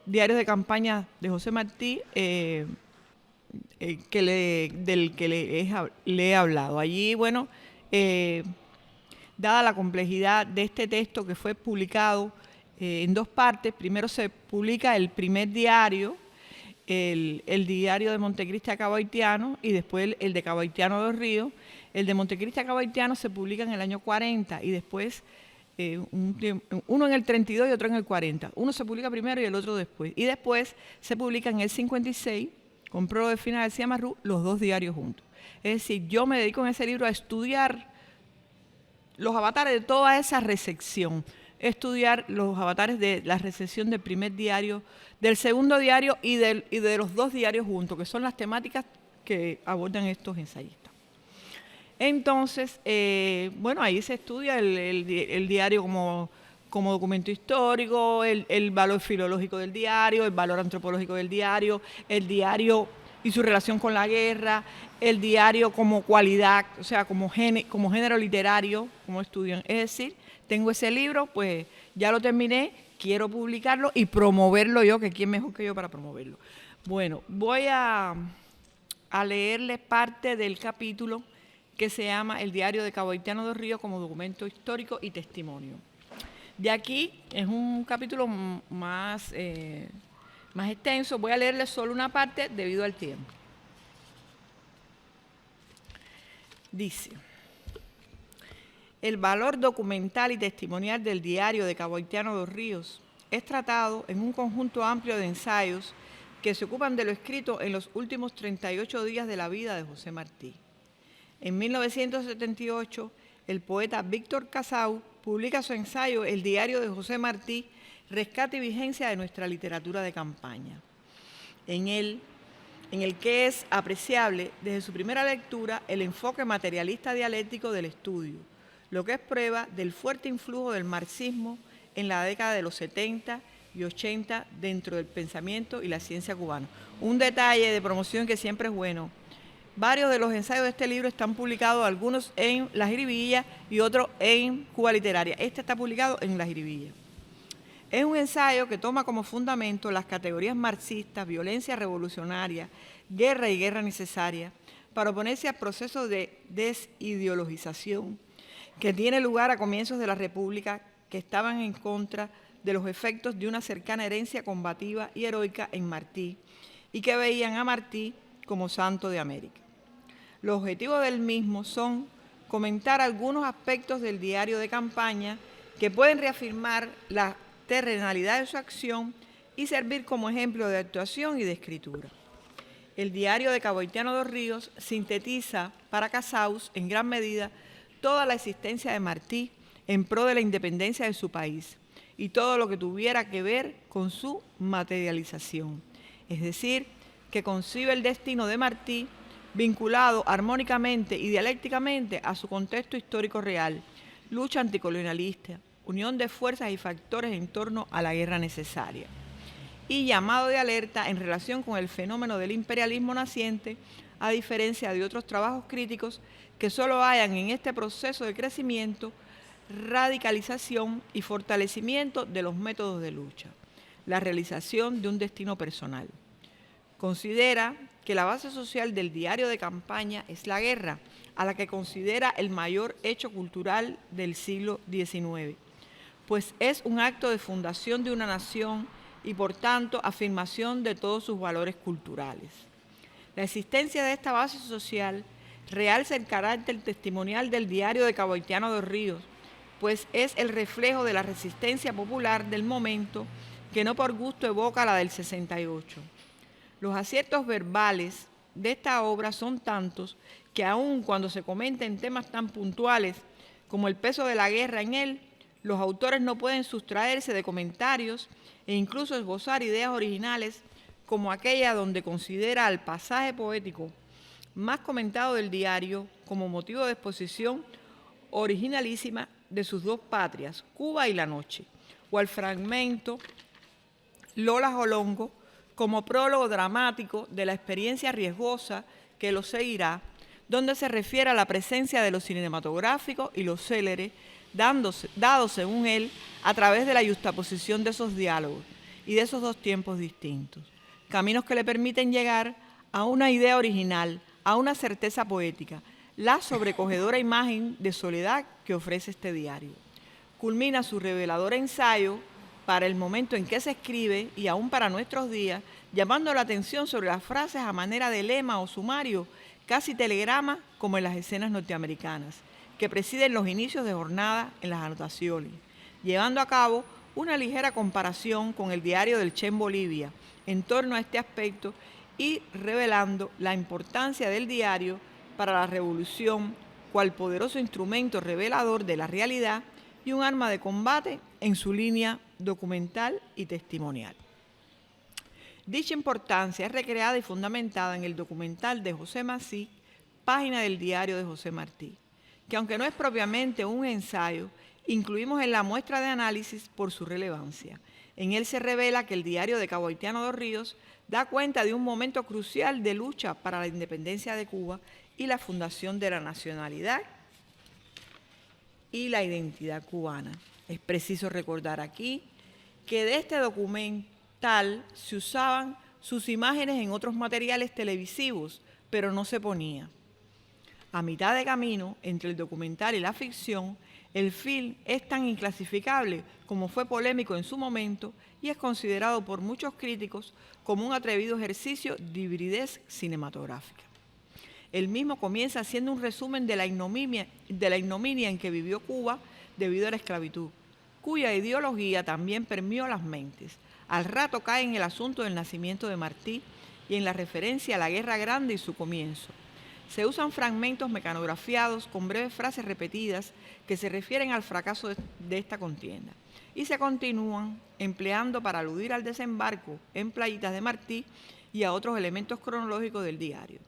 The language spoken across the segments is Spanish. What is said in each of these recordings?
diarios de campaña de José Martí, del que le he hablado. Allí, bueno, dada la complejidad de este texto que fue publicado en dos partes, primero se publica el primer diario, el diario de Montecristi a Cabo Haitiano, y después el de Cabo Haitiano de los Ríos. El de Montecristi a Cabo Haitiano se publica en el año 40 y después uno en el 32 y otro en el 40. Uno se publica primero y el otro después. Y después se publica en el 56, con prólogo de Fina García Marrú, los dos diarios juntos. Es decir, yo me dedico en ese libro a estudiar los avatares de toda esa recepción, estudiar los avatares de la recepción del primer diario, del segundo diario y de los dos diarios juntos, que son las temáticas que abordan estos ensayistas. Entonces, bueno, ahí se estudia el diario como documento histórico, el valor filológico del diario, el valor antropológico del diario, el diario y su relación con la guerra, el diario como cualidad, o sea, como género literario, como estudian. Es decir, tengo ese libro, pues ya lo terminé, quiero publicarlo y promoverlo yo, que quién mejor que yo para promoverlo. Bueno, voy a leerles parte del capítulo que se llama El diario de Cabo Haitiano de los Ríos como documento histórico y testimonio. De aquí es un capítulo más extenso, voy a leerles solo una parte debido al tiempo. Dice: el valor documental y testimonial del diario de Cabo Haitiano de los Ríos es tratado en un conjunto amplio de ensayos que se ocupan de lo escrito en los últimos 38 días de la vida de José Martí. En 1978, el poeta Víctor Casau publica su ensayo El diario de José Martí, rescate y vigencia de nuestra literatura de campaña. En el que es apreciable desde su primera lectura el enfoque materialista dialéctico del estudio, lo que es prueba del fuerte influjo del marxismo en la década de los 70 y 80 dentro del pensamiento y la ciencia cubana. Un detalle de promoción que siempre es bueno: varios de los ensayos de este libro están publicados, algunos en La Jiribilla y otros en Cuba Literaria. Este está publicado en La Jiribilla. Es un ensayo que toma como fundamento las categorías marxistas, violencia revolucionaria, guerra y guerra necesaria, para oponerse al proceso de desideologización que tiene lugar a comienzos de la República, que estaban en contra de los efectos de una cercana herencia combativa y heroica en Martí y que veían a Martí como santo de América. Los objetivos del mismo son comentar algunos aspectos del diario de campaña que pueden reafirmar la terrenalidad de su acción y servir como ejemplo de actuación y de escritura. El diario de Cabo Haitiano de los Ríos sintetiza para Casaus en gran medida toda la existencia de Martí en pro de la independencia de su país y todo lo que tuviera que ver con su materialización, es decir, que concibe el destino de Martí vinculado armónicamente y dialécticamente a su contexto histórico real, lucha anticolonialista, unión de fuerzas y factores en torno a la guerra necesaria, y llamado de alerta en relación con el fenómeno del imperialismo naciente, a diferencia de otros trabajos críticos que solo hallan en este proceso de crecimiento, radicalización y fortalecimiento de los métodos de lucha, la realización de un destino personal. Considera que la base social del diario de campaña es la guerra, a la que considera el mayor hecho cultural del siglo XIX, pues es un acto de fundación de una nación y, por tanto, afirmación de todos sus valores culturales. La existencia de esta base social realza el carácter testimonial del diario de Cabo Haitiano de los Ríos, pues es el reflejo de la resistencia popular del momento que no por gusto evoca la del 68. Los aciertos verbales de esta obra son tantos que aun cuando se comenten temas tan puntuales como el peso de la guerra en él, los autores no pueden sustraerse de comentarios e incluso esbozar ideas originales como aquella donde considera al pasaje poético más comentado del diario como motivo de exposición originalísima de sus dos patrias, Cuba y la noche, o al fragmento Lola Jolongo como prólogo dramático de la experiencia riesgosa que lo seguirá, donde se refiere a la presencia de lo cinematográfico y lo célere, dado según él a través de la yuxtaposición de esos diálogos, y de esos dos tiempos distintos. Caminos que le permiten llegar a una idea original, a una certeza poética, la sobrecogedora imagen de soledad que ofrece este diario. Culmina su revelador ensayo para el momento en que se escribe y aún para nuestros días, llamando la atención sobre las frases a manera de lema o sumario, casi telegrama como en las escenas norteamericanas, que presiden los inicios de jornada en las anotaciones, llevando a cabo una ligera comparación con el diario del Che en Bolivia en torno a este aspecto y revelando la importancia del diario para la revolución, cual poderoso instrumento revelador de la realidad y un arma de combate en su línea documental y testimonial. Dicha importancia es recreada y fundamentada en el documental de José Masí, Página del diario de José Martí, que aunque no es propiamente un ensayo, incluimos en la muestra de análisis por su relevancia. En él se revela que el diario de Cabo Haitiano dos Ríos da cuenta de un momento crucial de lucha para la independencia de Cuba y la fundación de la nacionalidad y la identidad cubana. Es preciso recordar aquí que de este documental se usaban sus imágenes en otros materiales televisivos, pero no se ponía. A mitad de camino entre el documental y la ficción, el film es tan inclasificable como fue polémico en su momento y es considerado por muchos críticos como un atrevido ejercicio de hibridez cinematográfica. El mismo comienza siendo un resumen de la ignominia en que vivió Cuba debido a la esclavitud, cuya ideología también permeó las mentes. Al rato cae en el asunto del nacimiento de Martí y en la referencia a la Guerra Grande y su comienzo. Se usan fragmentos mecanografiados con breves frases repetidas que se refieren al fracaso de esta contienda y se continúan empleando para aludir al desembarco en Playitas de Martí y a otros elementos cronológicos del diario.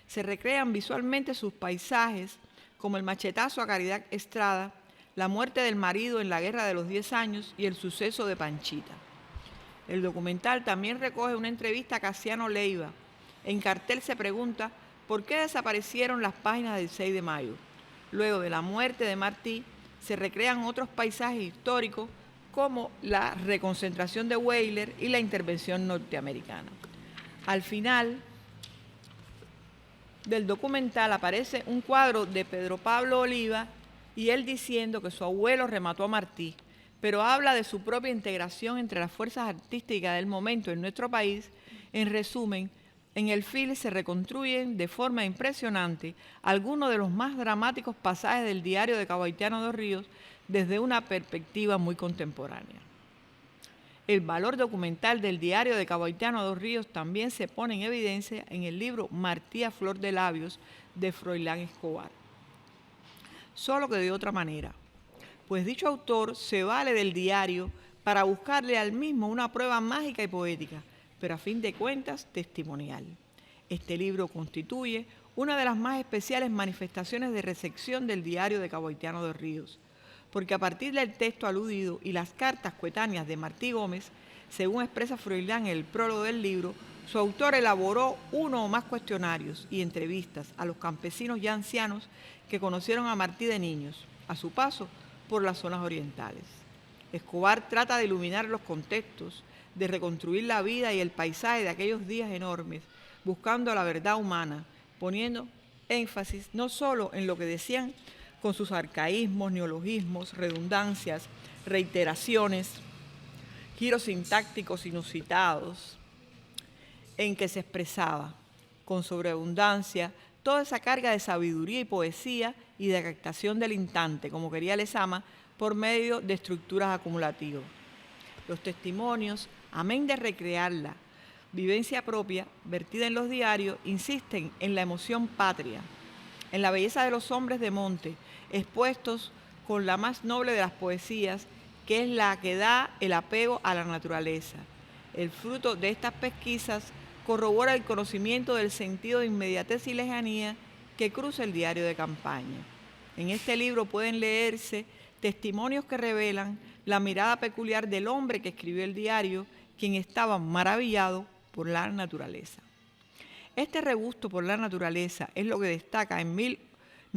Se recrean visualmente sus paisajes como el machetazo a Caridad Estrada, la muerte del marido en la Guerra de los 10 años y el suceso de Panchita. El documental también recoge una entrevista a Casiano Leiva. En cartel se pregunta ¿por qué desaparecieron las páginas del 6 de mayo? Luego de la muerte de Martí, se recrean otros paisajes históricos como la reconcentración de Weyler y la intervención norteamericana. Al final del documental aparece un cuadro de Pedro Pablo Oliva y él diciendo que su abuelo remató a Martí, pero habla de su propia integración entre las fuerzas artísticas del momento en nuestro país. En resumen, en el film se reconstruyen de forma impresionante algunos de los más dramáticos pasajes del diario de Cabo Haitiano dos Ríos desde una perspectiva muy contemporánea. El valor documental del diario de Cabo Haitiano dos Ríos también se pone en evidencia en el libro Martí a flor de labios de Froilán Escobar. Solo que de otra manera, pues dicho autor se vale del diario para buscarle al mismo una prueba mágica y poética, pero a fin de cuentas testimonial. Este libro constituye una de las más especiales manifestaciones de recepción del diario de Cabo Haitiano dos Ríos, porque a partir del texto aludido y las cartas coetáneas de Martí Gómez, según expresa Froilán en el prólogo del libro, su autor elaboró uno o más cuestionarios y entrevistas a los campesinos ya ancianos que conocieron a Martí de niños, a su paso por las zonas orientales. Escobar trata de iluminar los contextos, de reconstruir la vida y el paisaje de aquellos días enormes, buscando la verdad humana, poniendo énfasis no solo en lo que decían con sus arcaísmos, neologismos, redundancias, reiteraciones, giros sintácticos inusitados, en que se expresaba con sobreabundancia toda esa carga de sabiduría y poesía y de captación del instante, como quería Lezama, por medio de estructuras acumulativas. Los testimonios, amén de recrear la vivencia propia vertida en los diarios, insisten en la emoción patria, en la belleza de los hombres de monte, expuestos con la más noble de las poesías, que es la que da el apego a la naturaleza. El fruto de estas pesquisas corrobora el conocimiento del sentido de inmediatez y lejanía que cruza el diario de campaña. En este libro pueden leerse testimonios que revelan la mirada peculiar del hombre que escribió el diario, quien estaba maravillado por la naturaleza. Este regusto por la naturaleza es lo que destaca en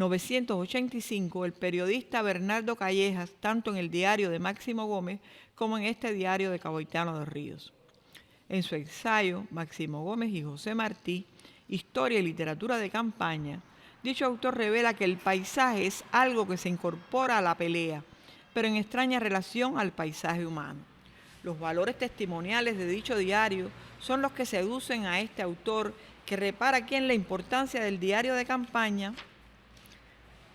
1985, el periodista Bernardo Callejas, tanto en el diario de Máximo Gómez como en este diario de Caboitiano de Ríos. En su ensayo, Máximo Gómez y José Martí, Historia y Literatura de Campaña, dicho autor revela que el paisaje es algo que se incorpora a la pelea, pero en extraña relación al paisaje humano. Los valores testimoniales de dicho diario son los que seducen a este autor, que repara aquí en la importancia del diario de campaña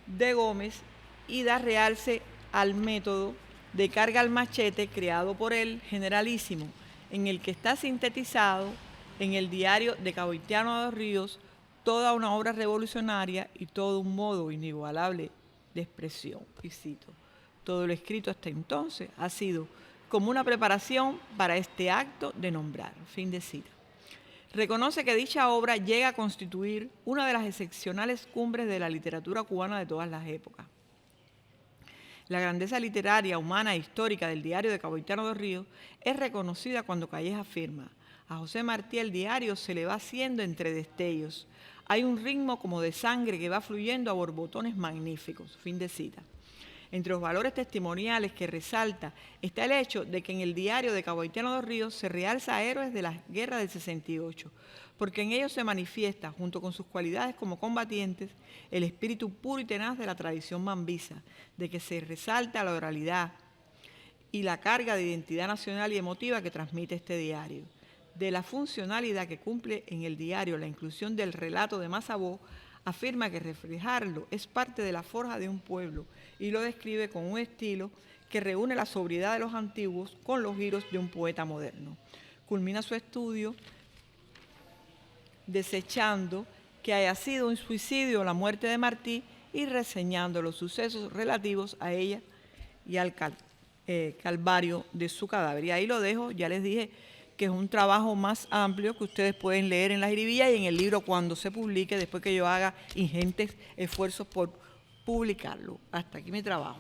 de Gómez y da realce al método de carga al machete creado por él, Generalísimo, en el que está sintetizado en el diario de Caboitiano de Ríos toda una obra revolucionaria y todo un modo inigualable de expresión. Y cito: todo lo escrito hasta entonces ha sido como una preparación para este acto de nombrar. Fin de cita. Reconoce que dicha obra llega a constituir una de las excepcionales cumbres de la literatura cubana de todas las épocas. La grandeza literaria, humana e histórica del diario de Caboitiano de Ríos es reconocida cuando Callejas afirma: a José Martí el diario se le va haciendo entre destellos. Hay un ritmo como de sangre que va fluyendo a borbotones magníficos. Fin de cita. Entre los valores testimoniales que resalta está el hecho de que en el diario de Caboitiano de Ríos se realza a héroes de la guerra del 68, porque en ellos se manifiesta, junto con sus cualidades como combatientes, el espíritu puro y tenaz de la tradición mambisa, de que se resalta la oralidad y la carga de identidad nacional y emotiva que transmite este diario, de la funcionalidad que cumple en el diario la inclusión del relato de Massabó. Afirma que reflejarlo es parte de la forja de un pueblo y lo describe con un estilo que reúne la sobriedad de los antiguos con los giros de un poeta moderno. Culmina su estudio desechando que haya sido un suicidio la muerte de Martí y reseñando los sucesos relativos a ella y al calvario de su cadáver. Y ahí lo dejo. Ya les dije que es un trabajo más amplio que ustedes pueden leer en la jiribilla y en el libro cuando se publique, después que yo haga ingentes esfuerzos por publicarlo. Hasta aquí mi trabajo.